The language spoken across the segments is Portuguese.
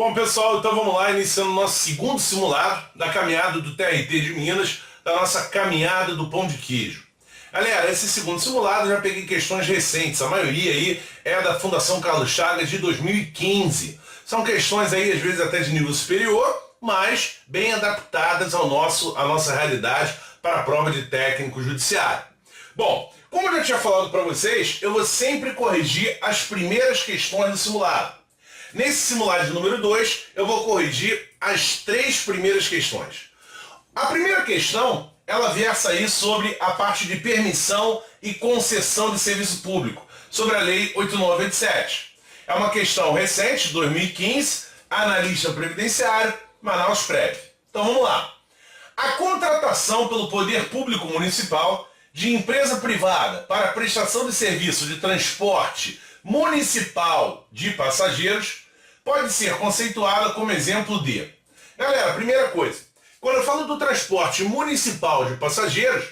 Bom, pessoal, então vamos lá, iniciando o nosso segundo simulado da caminhada do TRT de Minas, da nossa caminhada do pão de queijo. Galera, esse segundo simulado eu já peguei questões recentes, a maioria aí é da Fundação Carlos Chagas de 2015. São questões aí, às vezes até de nível superior, mas bem adaptadas à nossa realidade para a prova de técnico judiciário. Bom, como eu já tinha falado para vocês, eu vou sempre corrigir as primeiras questões do simulado. Nesse simulado de número 2, eu vou corrigir as 3 primeiras questões. A primeira questão, ela versa aí sobre a parte de permissão e concessão de serviço público, sobre a Lei 8987. É uma questão recente, de 2015, analista previdenciário, Manaus Prev. Então vamos lá. A contratação pelo Poder Público Municipal de empresa privada para prestação de serviço de transporte municipal de passageiros pode ser conceituada como exemplo de... Galera, primeira coisa, quando eu falo do transporte municipal de passageiros,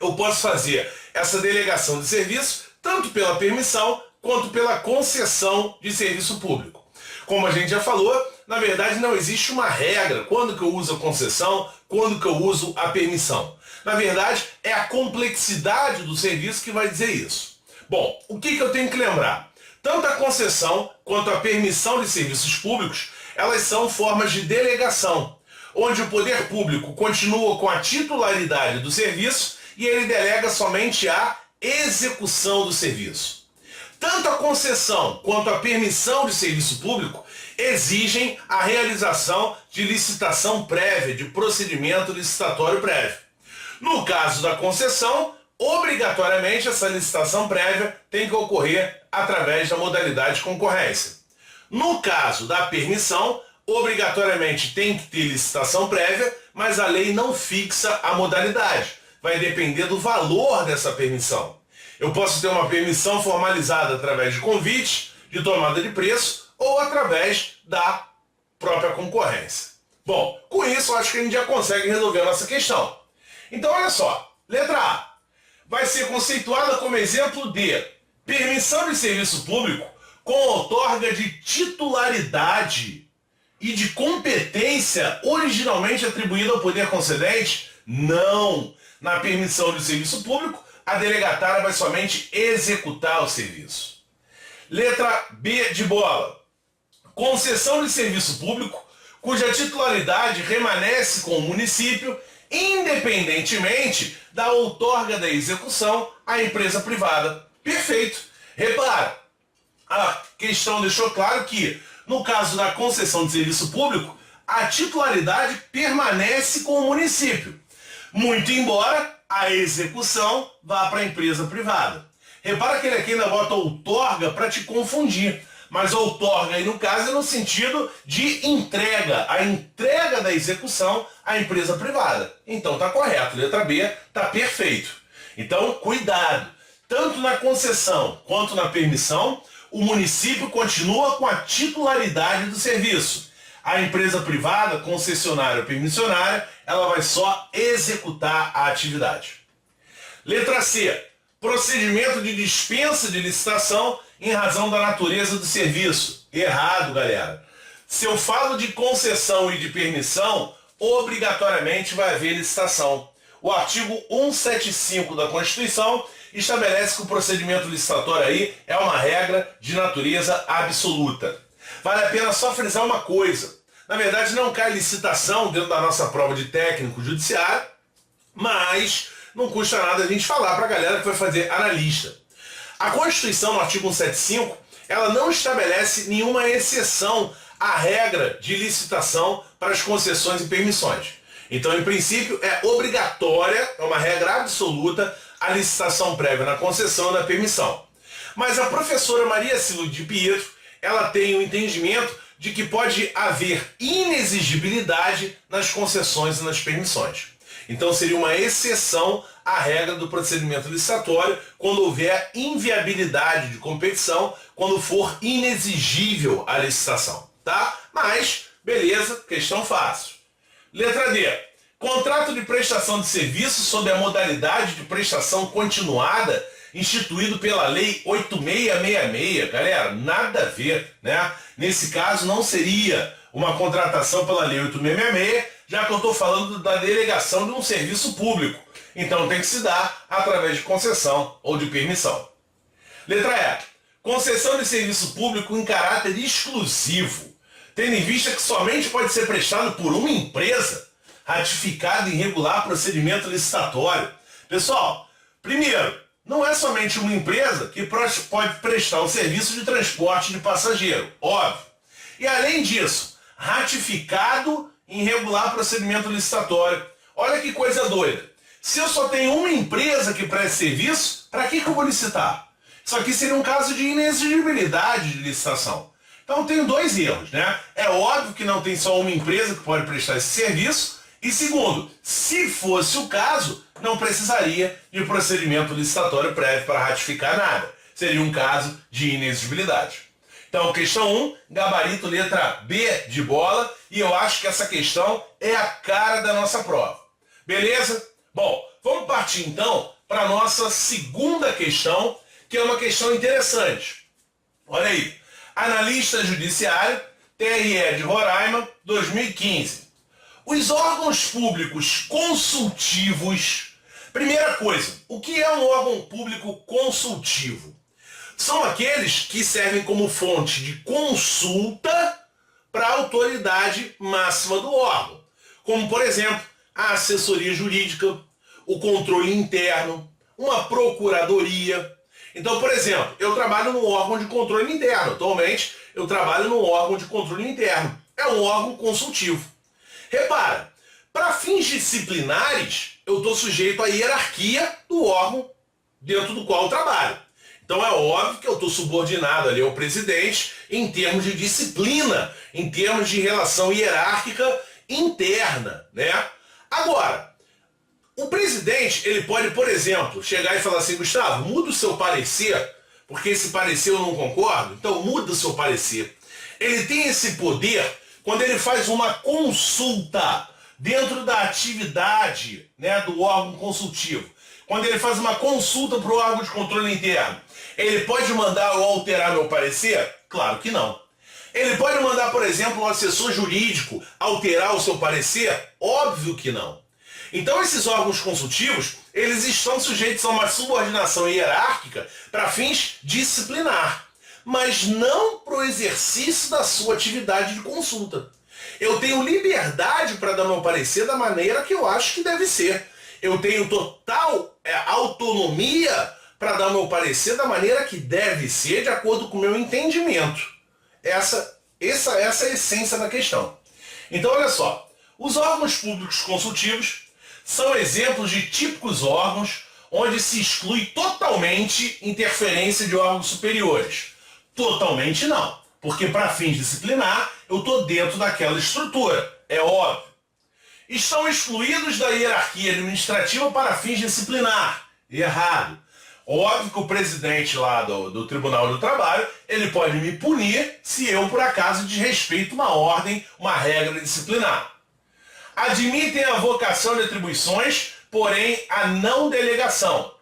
eu posso fazer essa delegação de serviço tanto pela permissão quanto pela concessão de serviço público. Como a gente já falou, na verdade não existe uma regra quando que eu uso a concessão, quando que eu uso a permissão. Na verdade, é a complexidade do serviço que vai dizer isso. Bom, o que eu tenho que lembrar? Tanto a concessão quanto a permissão de serviços públicos, elas são formas de delegação, onde o poder público continua com a titularidade do serviço e ele delega somente a execução do serviço. Tanto a concessão quanto a permissão de serviço público exigem a realização de licitação prévia, de procedimento licitatório prévio. No caso da concessão, obrigatoriamente essa licitação prévia tem que ocorrer através da modalidade de concorrência. No caso da permissão, obrigatoriamente tem que ter licitação prévia, mas a lei não fixa a modalidade. Vai depender do valor dessa permissão. Eu posso ter uma permissão formalizada através de convite, de tomada de preço ou através da própria concorrência. Bom, com isso eu acho que a gente já consegue resolver a nossa questão. Então olha só, letra A vai ser conceituada como exemplo de permissão de serviço público com outorga de titularidade e de competência originalmente atribuída ao poder concedente? Não! Na permissão de serviço público, a delegatária vai somente executar o serviço. Letra B de bola. Concessão de serviço público cuja titularidade permanece com o município independentemente da outorga da execução à empresa privada. Perfeito. Repara, a questão deixou claro que, no caso da concessão de serviço público, a titularidade permanece com o município, muito embora a execução vá para a empresa privada. Repara que ele aqui ainda bota outorga para te confundir, mas outorga aí no caso é no sentido de entrega, a entrega da execução à empresa privada. Então tá correto, letra B tá perfeito. Então cuidado, tanto na concessão quanto na permissão, o município continua com a titularidade do serviço. A empresa privada, concessionária ou permissionária, ela vai só executar a atividade. Letra C. Procedimento de dispensa de licitação em razão da natureza do serviço. Errado, galera. Se eu falo de concessão e de permissão, obrigatoriamente vai haver licitação. O artigo 175 da Constituição estabelece que o procedimento licitatório aí é uma regra de natureza absoluta. Vale a pena só frisar uma coisa. Na verdade, não cai licitação dentro da nossa prova de técnico judiciário, mas não custa nada a gente falar para a galera que vai fazer analista. A Constituição, no artigo 175, ela não estabelece nenhuma exceção à regra de licitação para as concessões e permissões. Então, em princípio, é obrigatória, é uma regra absoluta, a licitação prévia na concessão e na permissão. Mas a professora Maria Silva de Pietro, ela tem o entendimento de que pode haver inexigibilidade nas concessões e nas permissões. Então seria uma exceção à regra do procedimento licitatório quando houver inviabilidade de competição, quando for inexigível a licitação, tá? Mas, beleza, questão fácil. Letra D. Contrato de prestação de serviço sob a modalidade de prestação continuada instituído pela Lei 8666, galera, nada a ver, né? Nesse caso não seria uma contratação pela Lei 8666, já que eu estou falando da delegação de um serviço público. Então tem que se dar através de concessão ou de permissão. Letra E. Concessão de serviço público em caráter exclusivo, tendo em vista que somente pode ser prestado por uma empresa ratificada em regular procedimento licitatório. Pessoal, primeiro, não é somente uma empresa que pode prestar o serviço de transporte de passageiro, óbvio. E além disso, ratificado em regular procedimento licitatório. Olha que coisa doida. Se eu só tenho uma empresa que presta serviço, para que eu vou licitar? Isso aqui seria um caso de inexigibilidade de licitação. Então tem dois erros, né? É óbvio que não tem só uma empresa que pode prestar esse serviço. E segundo, se fosse o caso, não precisaria de procedimento licitatório prévio para ratificar nada. Seria um caso de inexigibilidade. Então, questão 1, gabarito letra B de bola, e eu acho que essa questão é a cara da nossa prova. Beleza? Bom, vamos partir então para a nossa segunda questão, que é uma questão interessante. Olha aí, analista judiciário, TRE de Roraima, 2015. Os órgãos públicos consultivos. Primeira coisa, o que é um órgão público consultivo? São aqueles que servem como fonte de consulta para a autoridade máxima do órgão. Como, por exemplo, a assessoria jurídica, o controle interno, uma procuradoria. Então, por exemplo, eu trabalho num órgão de controle interno. Atualmente, eu trabalho num órgão de controle interno. É um órgão consultivo. Repara, para fins disciplinares, eu estou sujeito à hierarquia do órgão dentro do qual eu trabalho. Então é óbvio que eu estou subordinado ali ao presidente em termos de disciplina, em termos de relação hierárquica interna, né? Agora, o presidente, ele pode, por exemplo, chegar e falar assim: Gustavo, muda o seu parecer, porque esse parecer eu não concordo, então muda o seu parecer. Ele tem esse poder quando ele faz uma consulta dentro da atividade, né, do órgão consultivo. Quando ele faz uma consulta para o órgão de controle interno, ele pode mandar ou alterar meu parecer? Claro que não. Ele pode mandar, por exemplo, um assessor jurídico alterar o seu parecer? Óbvio que não. Então esses órgãos consultivos, eles estão sujeitos a uma subordinação hierárquica para fins disciplinar, mas não para o exercício da sua atividade de consulta. Eu tenho liberdade para dar meu parecer da maneira que eu acho que deve ser. Eu tenho total autonomia para dar meu parecer da maneira que deve ser, de acordo com o meu entendimento. Essa é a essência da questão. Então, olha só. Os órgãos públicos consultivos são exemplos de típicos órgãos onde se exclui totalmente interferência de órgãos superiores. Totalmente não, porque para fins disciplinar eu estou dentro daquela estrutura, é óbvio. Estão excluídos da hierarquia administrativa para fins disciplinar. Errado. Óbvio que o presidente lá do Tribunal do Trabalho, ele pode me punir se eu, por acaso, desrespeito uma ordem, uma regra disciplinar. Admitem a vocação de atribuições, porém a não delegação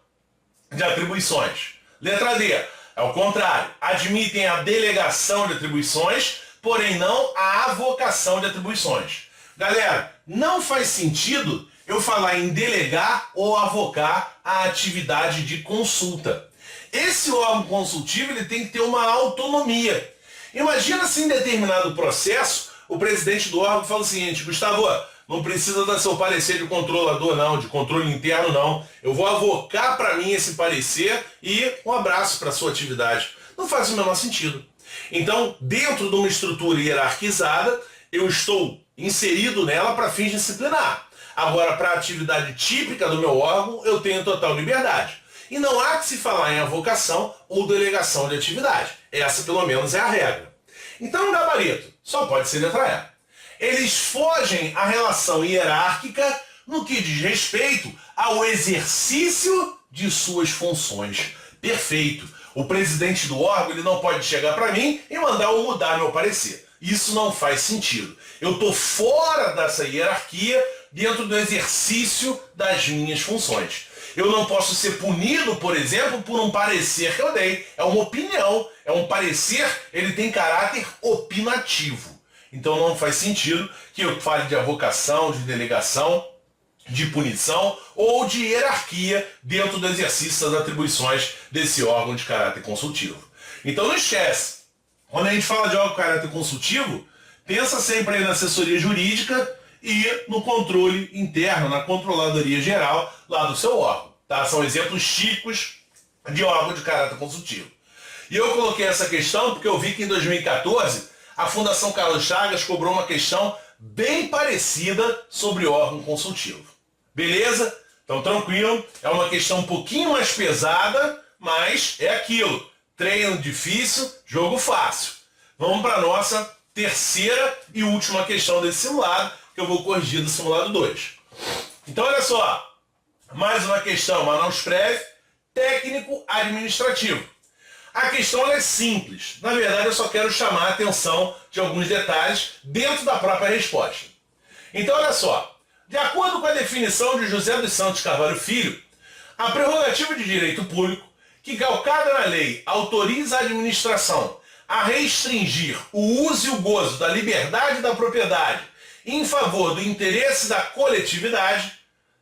de atribuições. Letra D. É o contrário. Admitem a delegação de atribuições, porém não a avocação de atribuições. Galera, não faz sentido eu falar em delegar ou avocar a atividade de consulta. Esse órgão consultivo ele tem que ter uma autonomia. Imagina se em determinado processo o presidente do órgão fala o seguinte: Gustavo, não precisa dar seu parecer de controlador não, de controle interno não. Eu vou avocar para mim esse parecer e um abraço para a sua atividade. Não faz o menor sentido. Então, dentro de uma estrutura hierarquizada, eu estou inserido nela para fins disciplinar. Agora, para a atividade típica do meu órgão, eu tenho total liberdade. E não há que se falar em avocação ou delegação de atividade. Essa, pelo menos, é a regra. Então, o gabarito só pode ser letra E. Eles fogem à relação hierárquica no que diz respeito ao exercício de suas funções. Perfeito. O presidente do órgão ele não pode chegar para mim e mandar eu mudar meu parecer. Isso não faz sentido. Eu estou fora dessa hierarquia, dentro do exercício das minhas funções. Eu não posso ser punido, por exemplo, por um parecer que eu dei. É uma opinião, é um parecer, ele tem caráter opinativo. Então não faz sentido que eu fale de avocação, de delegação, de punição ou de hierarquia dentro do exercício das atribuições desse órgão de caráter consultivo. Então não esquece, quando a gente fala de órgão de caráter consultivo, pensa sempre aí na assessoria jurídica e no controle interno, na controladoria geral lá do seu órgão. Tá? São exemplos típicos de órgão de caráter consultivo. E eu coloquei essa questão porque eu vi que em 2014 a Fundação Carlos Chagas cobrou uma questão bem parecida sobre órgão consultivo. Beleza? Então tranquilo, é uma questão um pouquinho mais pesada, mas é aquilo. Treino difícil, jogo fácil. Vamos para a nossa terceira e última questão desse simulado, que eu vou corrigir do simulado 2. Então olha só, mais uma questão, Manaus Prev, técnico administrativo. A questão ela é simples, na verdade eu só quero chamar a atenção de alguns detalhes dentro da própria resposta. Então olha só, de acordo com a definição de José dos Santos Carvalho Filho, a prerrogativa de direito público, que calcada na lei autoriza a administração a restringir o uso e o gozo da liberdade da propriedade em favor do interesse da coletividade,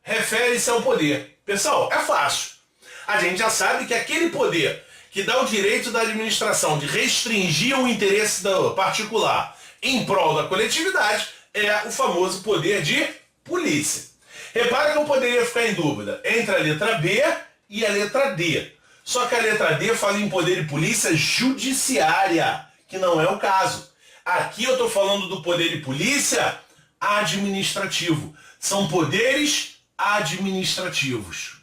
refere-se ao poder. Pessoal, é fácil. A gente já sabe que aquele poder que dá o direito da administração de restringir o interesse do particular em prol da coletividade é o famoso poder de polícia. Repara que eu poderia ficar em dúvida entre a letra B e a letra D. Só que a letra D fala em poder de polícia judiciária, que não é o caso. Aqui eu estou falando do poder de polícia administrativo. São poderes administrativos.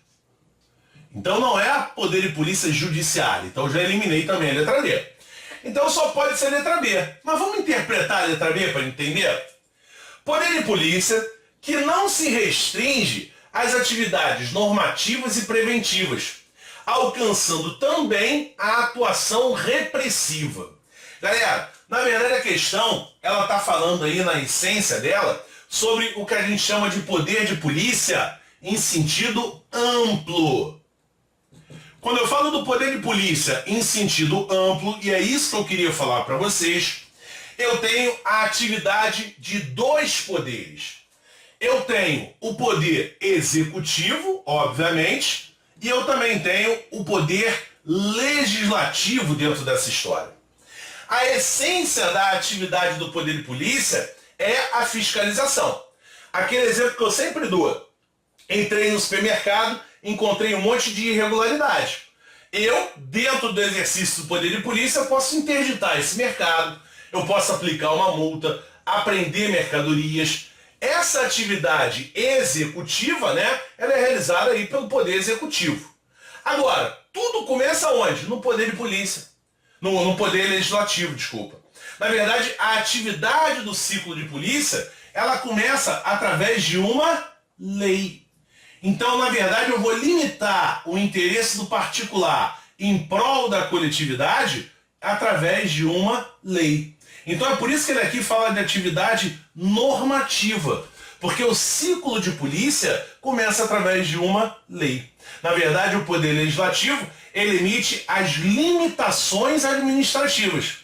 Então não é poder de polícia judiciária. Então eu já eliminei também a letra D. Então só pode ser a letra B. Mas vamos interpretar a letra B para entender? Poder de polícia que não se restringe às atividades normativas e preventivas, alcançando também a atuação repressiva. Galera, na verdade a questão, ela está falando aí na essência dela sobre o que a gente chama de poder de polícia em sentido amplo. Quando eu falo do poder de polícia em sentido amplo, e é isso que eu queria falar para vocês, eu tenho a atividade de dois poderes. Eu tenho o poder executivo, obviamente, e eu também tenho o poder legislativo dentro dessa história. A essência da atividade do poder de polícia é a fiscalização. Aquele exemplo que eu sempre dou. Entrei no supermercado, encontrei um monte de irregularidade. Eu, dentro do exercício do poder de polícia, posso interditar esse mercado, eu posso aplicar uma multa, apreender mercadorias. Essa atividade executiva, né, ela é realizada aí pelo poder executivo. Agora, tudo começa onde? No poder de polícia. No poder legislativo, desculpa. Na verdade, a atividade do ciclo de polícia, ela começa através de uma lei. Então, na verdade, eu vou limitar o interesse do particular em prol da coletividade através de uma lei. Então é por isso que ele aqui fala de atividade normativa, porque o ciclo de polícia começa através de uma lei. Na verdade, o poder legislativo, ele emite as limitações administrativas.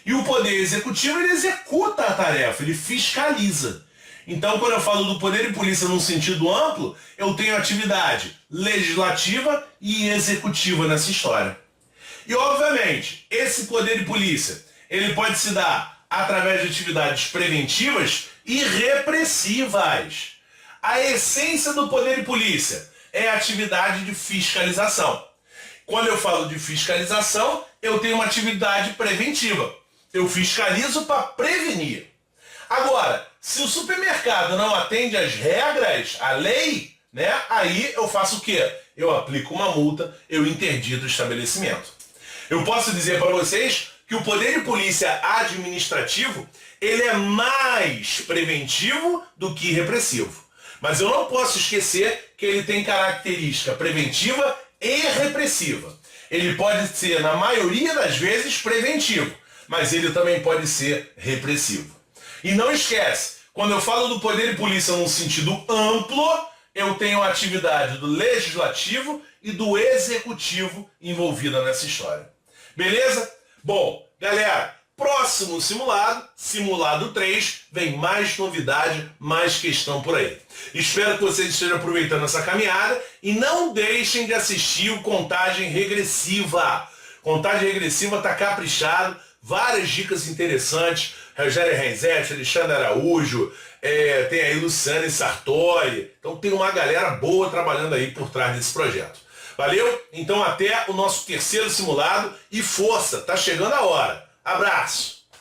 E o poder executivo, ele executa a tarefa, ele fiscaliza. Então, quando eu falo do poder de polícia num sentido amplo, eu tenho atividade legislativa e executiva nessa história. E, obviamente, esse poder de polícia, ele pode se dar através de atividades preventivas e repressivas. A essência do poder de polícia é a atividade de fiscalização. Quando eu falo de fiscalização, eu tenho uma atividade preventiva. Eu fiscalizo para prevenir. Agora, se o supermercado não atende às regras, à lei, né, aí eu faço o quê? Eu aplico uma multa, eu interdito o estabelecimento. Eu posso dizer para vocês que o poder de polícia administrativo, ele é mais preventivo do que repressivo. Mas eu não posso esquecer que ele tem característica preventiva e repressiva. Ele pode ser, na maioria das vezes, preventivo, mas ele também pode ser repressivo. E não esquece, Quando eu falo do poder e polícia num sentido amplo, eu tenho a atividade do legislativo e do executivo envolvida nessa história. Beleza? Bom, galera, próximo simulado, simulado 3, vem mais novidade, mais questão por aí. Espero que vocês estejam aproveitando essa caminhada e não deixem de assistir o Contagem Regressiva. Contagem Regressiva está caprichado, várias dicas interessantes. Rogério Renzetti, Alexandre Araújo, tem aí Luciane Sartori. Então tem uma galera boa trabalhando aí por trás desse projeto. Valeu? Então até o nosso terceiro simulado e força, tá chegando a hora. Abraço!